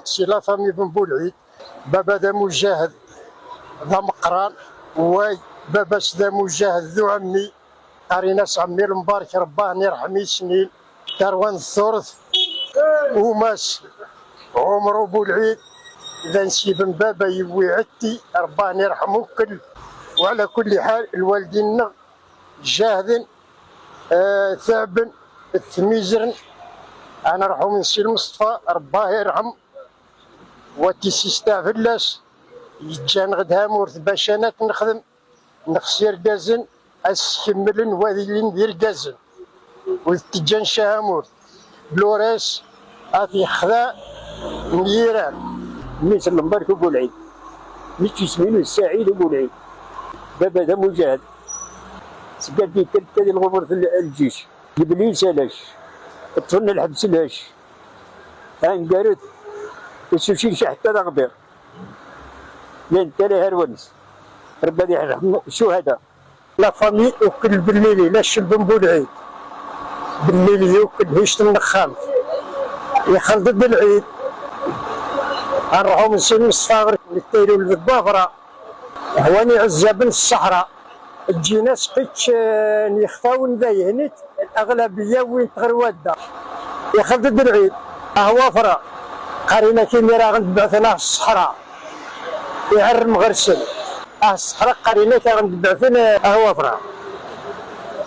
سي لا فامي بن بولعيد، بابا ذا مجاهد ذا مقران، واي بابا ذا مجاهد ذو عمي ناس عمي المبارك رباه يرحم سنين كروان الثورث وماس عمرو بولعيد. إذا نسيب من بابا يوي عدتي رباه يرحمه كل. وعلى كل حال الوالدين جاهد ثعبن التميزرن. أنا رحو من سي المصطفى رباه يرحم وتيسيستا فلاس يتجان غدها مورث باش انا نخدم نخسر كازن اسكملن وذيلين ديال كازن وتجان شامورث بلوريس افي خذا نيران مثل المبارك بولعيد ماشي سمينو السعيد بولعيد. بابا ذا مجاهد سكر في ثلاثة ديال الغبر في الجيش جبليل سالاش طفلنا الحبس لاش انقرت السوشي حتى الأغبير لين تالي هرونس ربي يرحم الشهداء. لا فامي وكل بالليلي لا الشب بولعيد بالليلي يوكل هيشت النخام يخلط بالعيد. نروحو من سي المصطفى نتيرو للضافرة هواني عزابن الصحراء تجينا سقيتش يخفاو نذايهنت الأغلبية وين تغروادة يخلط بالعيد وافرة قرينا كيما راه غنتبعثنا في الصحراء يعرم غرسل الصحراء قرينا كي غنتبعثنا وافرة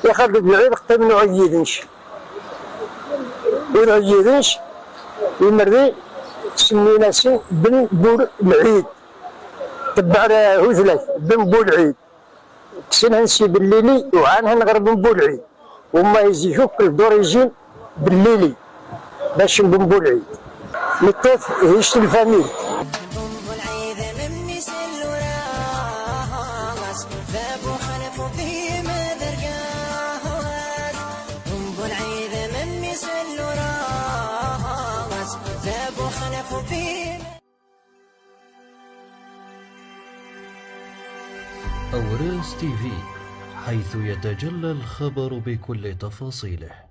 يخلط بالعيد قتل من عيدنش ونعيدنش يمري سمينا سي بن بول العيد تبع هزلة بن بول العيد كسنها نسي بالليلي وعانها نغرب بن بول العيد وما يزيشوك الدوريجين بالليلي باش بن بول العيد متوت هيشت الفاميل. أوراس تي في، حيث يتجلى الخبر بكل تفاصيله.